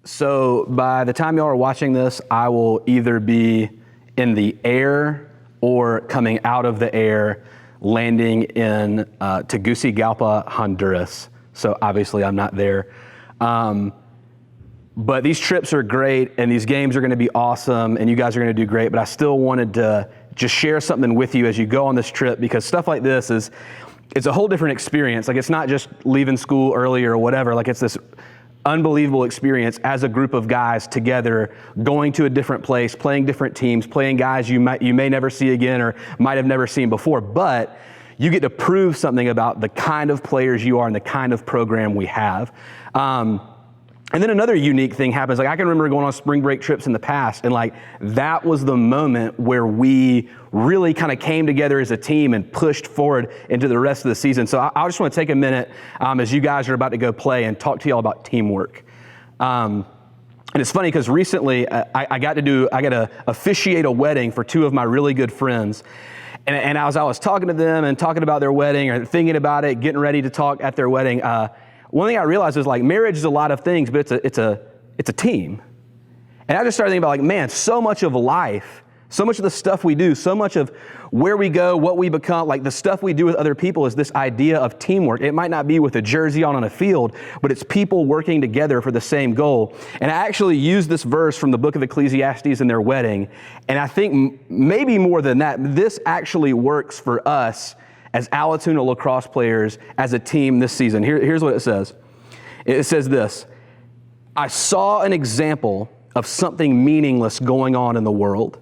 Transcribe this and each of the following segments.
So by the time y'all are watching this, I will either be in the air or coming out of the air, landing in Tegucigalpa, Honduras. So obviously I'm not there. But these trips are great and these games are going to be awesome and you guys are going to do great. But I still wanted to just share something with you as you go on this trip, because stuff like this it's a whole different experience. Like, it's not just leaving school early or whatever. Like, it's this unbelievable experience as a group of guys together, going to a different place, playing different teams, playing guys you may never see again or might have never seen before. But you get to prove something about the kind of players you are and the kind of program we have. And then another unique thing happens. Like, I can remember going on spring break trips in the past, and like, that was the moment where we really kind of came together as a team and pushed forward into the rest of the season. So I just want to take a minute as you guys are about to go play and talk to y'all about teamwork. And it's funny because recently I got to officiate a wedding for two of my really good friends. And as I was talking to them and talking about their wedding or thinking about it, getting ready to talk at their wedding, one thing I realized is, like, marriage is a lot of things, but it's a team. And I just started thinking about, like, man, so much of life, so much of the stuff we do, so much of where we go, what we become, like the stuff we do with other people is this idea of teamwork. It might not be with a jersey on a field, but it's people working together for the same goal. And I actually used this verse from the book of Ecclesiastes in their wedding. And I think maybe more than that, this actually works for us as Allatoona lacrosse players, as a team this season. Here's what it says. It says this: I saw an example of something meaningless going on in the world.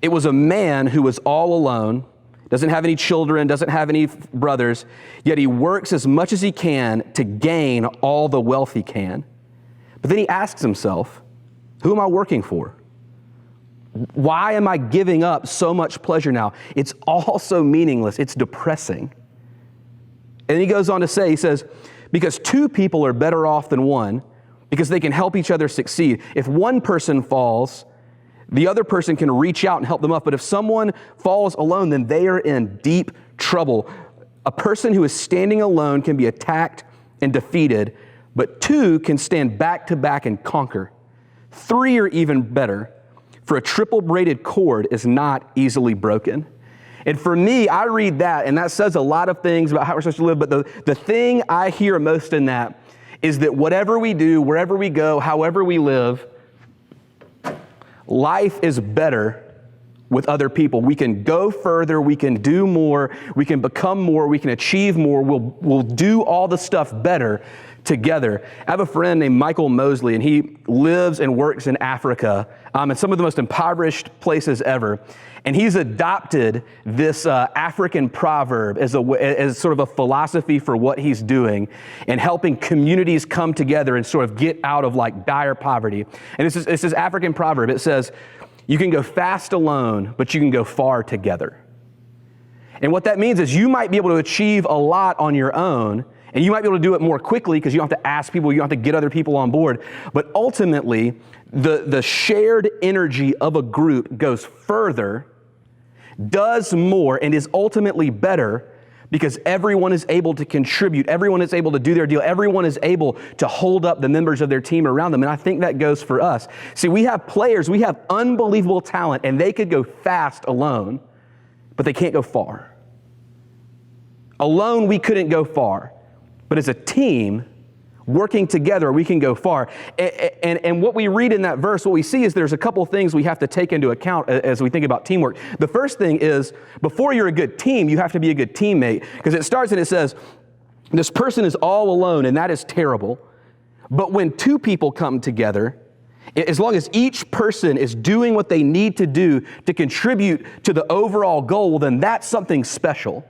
It was a man who was all alone, doesn't have any children, doesn't have any brothers, yet he works as much as he can to gain all the wealth he can. But then he asks himself, who am I working for? Why am I giving up so much pleasure now? It's all so meaningless. It's depressing. And he goes on to say, he says, because two people are better off than one, because they can help each other succeed. If one person falls, the other person can reach out and help them up. But if someone falls alone, then they are in deep trouble. A person who is standing alone can be attacked and defeated, but two can stand back to back and conquer. Three are even better. For a triple braided cord is not easily broken. And for me, I read that, and that says a lot of things about how we're supposed to live, but the thing I hear most in that is that whatever we do, wherever we go, however we live, life is better with other people. We can go further, we can do more, we can become more, we can achieve more, we'll do all the stuff better together. I have a friend named Michael Mosley, and he lives and works in Africa, in some of the most impoverished places ever. And he's adopted this African proverb as sort of a philosophy for what he's doing and helping communities come together and sort of get out of like dire poverty. And it's this African proverb. It says, you can go fast alone, but you can go far together. And what that means is you might be able to achieve a lot on your own, and you might be able to do it more quickly because you don't have to ask people, you don't have to get other people on board. But ultimately, the shared energy of a group goes further, does more, and is ultimately better because everyone is able to contribute, everyone is able to do their deal, everyone is able to hold up the members of their team around them. And I think that goes for us. See, we have players, we have unbelievable talent, and they could go fast alone, but they can't go far. Alone, we couldn't go far. But as a team, working together, we can go far. And what we read in that verse, what we see is there's a couple things we have to take into account as we think about teamwork. The first thing is, before you're a good team, you have to be a good teammate. Because it starts and it says, this person is all alone, and that is terrible. But when two people come together, as long as each person is doing what they need to do to contribute to the overall goal, then that's something special.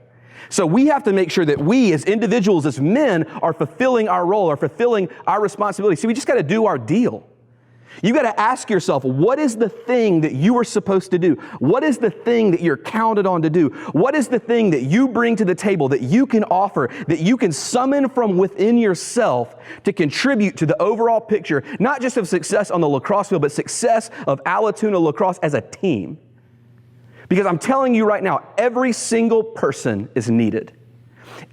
So we have to make sure that we as individuals, as men, are fulfilling our role, are fulfilling our responsibility. See, we just got to do our deal. You got to ask yourself, what is the thing that you are supposed to do? What is the thing that you're counted on to do? What is the thing that you bring to the table, that you can offer, that you can summon from within yourself to contribute to the overall picture, not just of success on the lacrosse field, but success of Allatoona lacrosse as a team? Because I'm telling you right now, every single person is needed.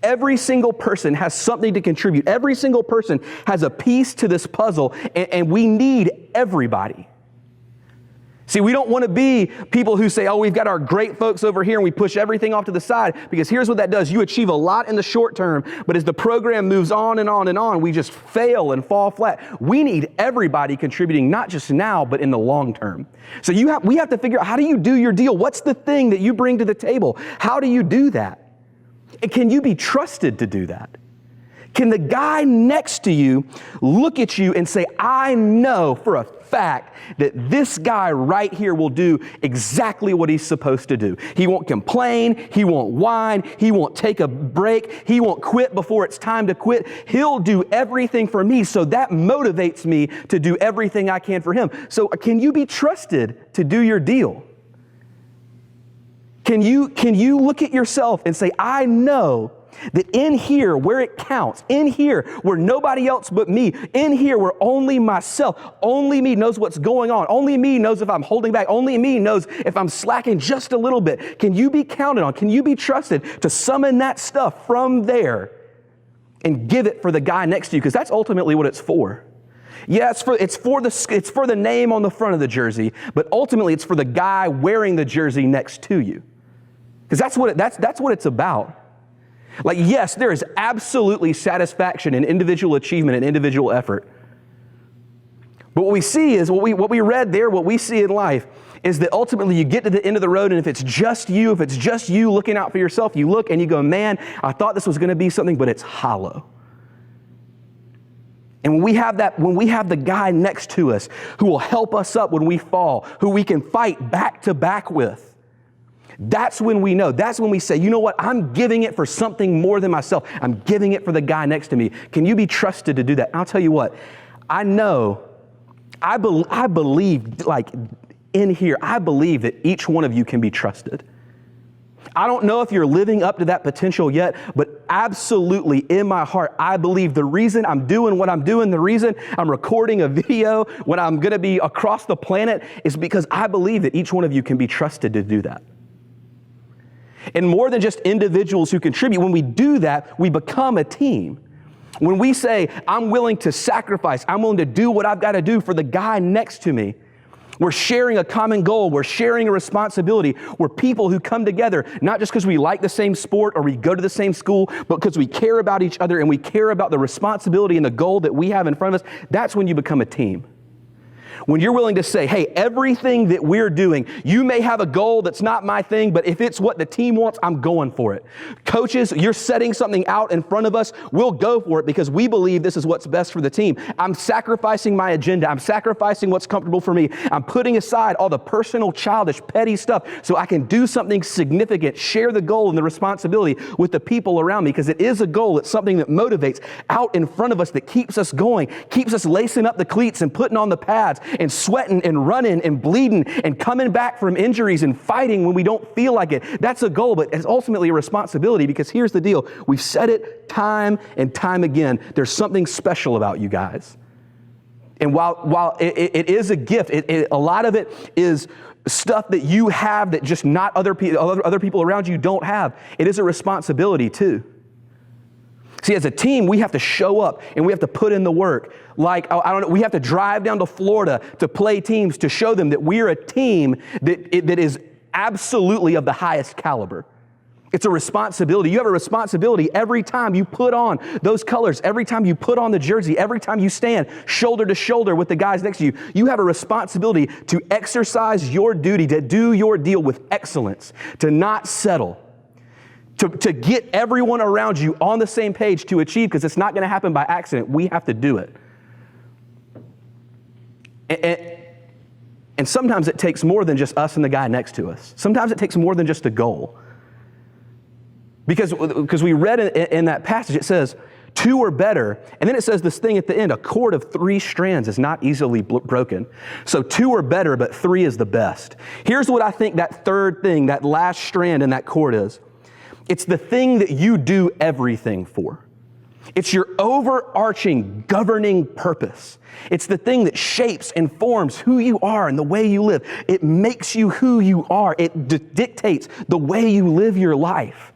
Every single person has something to contribute. Every single person has a piece to this puzzle, and we need everybody. See, we don't want to be people who say, oh, we've got our great folks over here and we push everything off to the side, because here's what that does. You achieve a lot in the short term, but as the program moves on and on and on, we just fail and fall flat. We need everybody contributing, not just now, but in the long term. So we have to figure out, how do you do your deal? What's the thing that you bring to the table? How do you do that? And can you be trusted to do that? Can the guy next to you look at you and say, I know for a fact that this guy right here will do exactly what he's supposed to do. He won't complain. He won't whine. He won't take a break. He won't quit before it's time to quit. He'll do everything for me. So that motivates me to do everything I can for him. So can you be trusted to do your deal? Can you look at yourself and say, I know that in here where it counts, in here where nobody else but me, in here where only myself, only me knows what's going on, only me knows if I'm holding back, only me knows if I'm slacking just a little bit. Can you be counted on? Can you be trusted to summon that stuff from there and give it for the guy next to you? Because that's ultimately what it's for. Yeah, it's for the name on the front of the jersey, but ultimately it's for the guy wearing the jersey next to you. Because that's what it's about. Like, yes, there is absolutely satisfaction in individual achievement and individual effort. But what we see is, what we read there, what we see in life, is that ultimately you get to the end of the road, and if it's just you looking out for yourself, you look and you go, man, I thought this was going to be something, but it's hollow. And when we have the guy next to us who will help us up when we fall, who we can fight back to back with, that's when we know. That's when we say, you know what? I'm giving it for something more than myself. I'm giving it for the guy next to me. Can you be trusted to do that? And I'll tell you what, I believe, like in here, I believe that each one of you can be trusted. I don't know if you're living up to that potential yet, but absolutely in my heart, I believe the reason I'm doing what I'm doing, the reason I'm recording a video when I'm going to be across the planet, is because I believe that each one of you can be trusted to do that. And more than just individuals who contribute, when we do that, we become a team. When we say, I'm willing to sacrifice, I'm willing to do what I've got to do for the guy next to me, we're sharing a common goal. We're sharing a responsibility. We're people who come together, not just because we like the same sport or we go to the same school, but because we care about each other and we care about the responsibility and the goal that we have in front of us. That's when you become a team. When you're willing to say, hey, everything that we're doing, you may have a goal that's not my thing, but if it's what the team wants, I'm going for it. Coaches, you're setting something out in front of us, we'll go for it because we believe this is what's best for the team. I'm sacrificing my agenda. I'm sacrificing what's comfortable for me. I'm putting aside all the personal, childish, petty stuff so I can do something significant, share the goal and the responsibility with the people around me, because it is a goal. It's something that motivates out in front of us, that keeps us going, keeps us lacing up the cleats and putting on the pads and sweating and running and bleeding and coming back from injuries and fighting when we don't feel like it. That's a goal, but it's ultimately a responsibility, because here's the deal. We've said it time and time again. There's something special about you guys. And while it is a gift, a lot of it is stuff that you have that just not other people around you don't have. It is a responsibility too. See, as a team, we have to show up and we have to put in the work. Like, I don't know, we have to drive down to Florida to play teams to show them that we're a team that is absolutely of the highest caliber. It's a responsibility. You have a responsibility every time you put on those colors, every time you put on the jersey, every time you stand shoulder to shoulder with the guys next to you. You have a responsibility to exercise your duty, to do your deal with excellence, to not settle. To get everyone around you on the same page to achieve, because it's not going to happen by accident. We have to do it. And sometimes it takes more than just us and the guy next to us. Sometimes it takes more than just a goal. Because we read in that passage, it says, 2 or better. And then it says this thing at the end, a cord of 3 strands is not easily broken. So 2 or better, but 3 is the best. Here's what I think that third thing, that last strand in that cord is. It's the thing that you do everything for. It's your overarching governing purpose. It's the thing that shapes and forms who you are and the way you live. It makes you who you are. It dictates the way you live your life.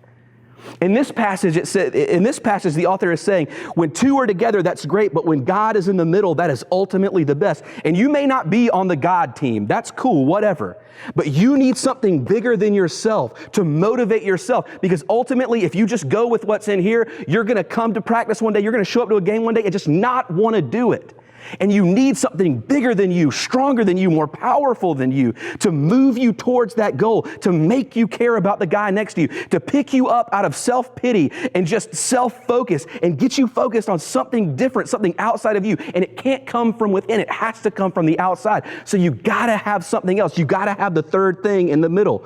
In this passage, the author is saying, when two are together, that's great, but when God is in the middle, that is ultimately the best. And you may not be on the God team. That's cool, whatever. But you need something bigger than yourself to motivate yourself, because ultimately, if you just go with what's in here, you're going to come to practice one day, you're going to show up to a game one day and just not want to do it. And you need something bigger than you, stronger than you, more powerful than you to move you towards that goal, to make you care about the guy next to you, to pick you up out of self-pity and just self-focus and get you focused on something different, something outside of you. And it can't come from within. It has to come from the outside. So you got to have something else. You got to have the third thing in the middle.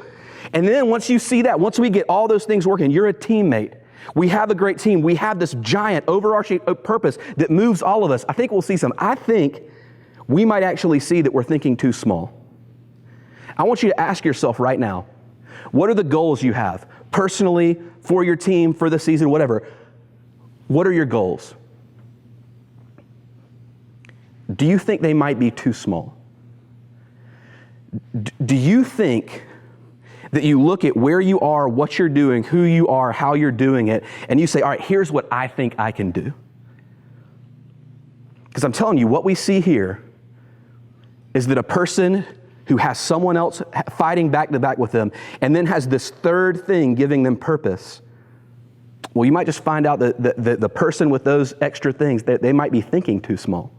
And then once you see that, once we get all those things working, you're a teammate. We have a great team. We have this giant overarching purpose that moves all of us. I think we'll see some. I think we might actually see that we're thinking too small. I want you to ask yourself right now, what are the goals you have personally, for your team, for the season, whatever? What are your goals? Do you think they might be too small? Do you think that you look at where you are, what you're doing, who you are, how you're doing it, and you say, all right, here's what I think I can do? Because I'm telling you, what we see here is that a person who has someone else fighting back to back with them and then has this third thing giving them purpose, well, you might just find out that the person with those extra things, that they might be thinking too small.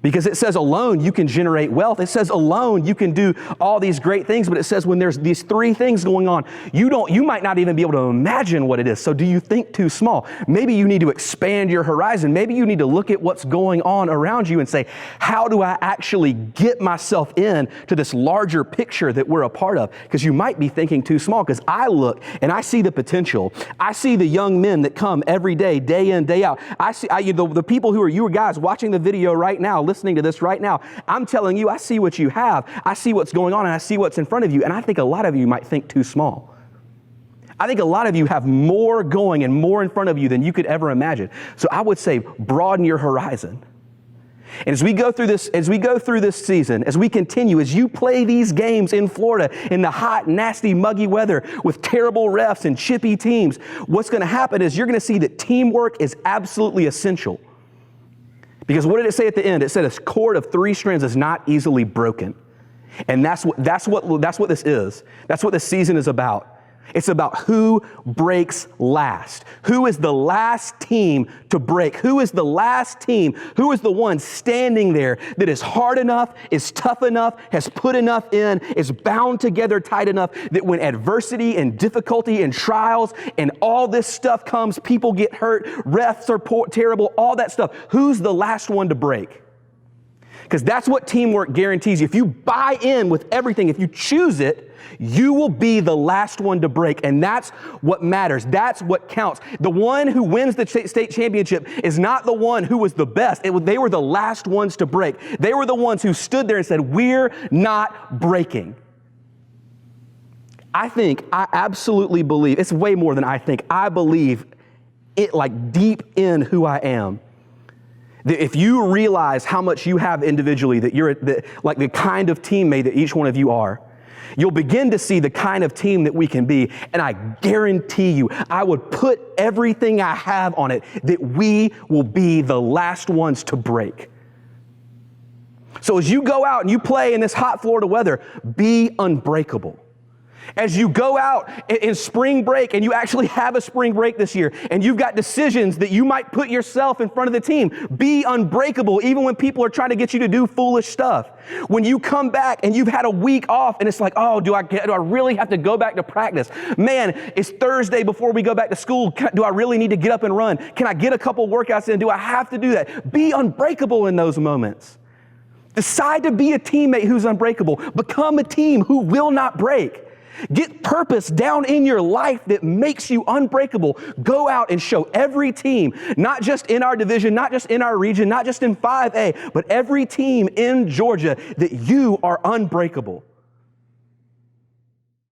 Because it says alone you can generate wealth. It says alone you can do all these great things, but it says when there's these three things going on, you might not even be able to imagine what it is. So do you think too small? Maybe you need to expand your horizon. Maybe you need to look at what's going on around you and say, how do I actually get myself in to this larger picture that we're a part of? Because you might be thinking too small, because I look and I see the potential. I see the young men that come every day, day in, day out. I see the people who are you guys watching the video right now, listening to this right now. I'm telling you, I see what you have. I see what's going on, and I see what's in front of you. And I think a lot of you might think too small. I think a lot of you have more going and more in front of you than you could ever imagine. So I would say broaden your horizon. And as we go through this season, as we continue, as you play these games in Florida in the hot, nasty, muggy weather with terrible refs and chippy teams, what's going to happen is you're going to see that teamwork is absolutely essential. Because what did it say at the end? It said a cord of 3 strands is not easily broken. And that's what this is. That's what this season is about. It's about who breaks last. Who is the last team to break? Who is the last team? Who is the one standing there that is hard enough, is tough enough, has put enough in, is bound together tight enough that when adversity and difficulty and trials and all this stuff comes, people get hurt, refs are terrible, all that stuff. Who's the last one to break? Because that's what teamwork guarantees you. If you buy in with everything, if you choose it, you will be the last one to break. And that's what matters. That's what counts. The one who wins the state championship is not the one who was the best. They were the last ones to break. They were the ones who stood there and said, we're not breaking. I absolutely believe, it's way more than I think. I believe it like deep in who I am. If you realize how much you have individually, that you're like the kind of teammate that each one of you are, you'll begin to see the kind of team that we can be. And I guarantee you, I would put everything I have on it that we will be the last ones to break. So as you go out and you play in this hot Florida weather, be unbreakable. As you go out in spring break and you actually have a spring break this year and you've got decisions that you might put yourself in front of the team, be unbreakable even when people are trying to get you to do foolish stuff. When you come back and you've had a week off and it's like, oh, do I really have to go back to practice? Man, it's Thursday before we go back to school. Do I really need to get up and run? Can I get a couple workouts in? Do I have to do that? Be unbreakable in those moments. Decide to be a teammate who's unbreakable. Become a team who will not break. Get purpose down in your life that makes you unbreakable. Go out and show every team, not just in our division, not just in our region, not just in 5A, but every team in Georgia that you are unbreakable.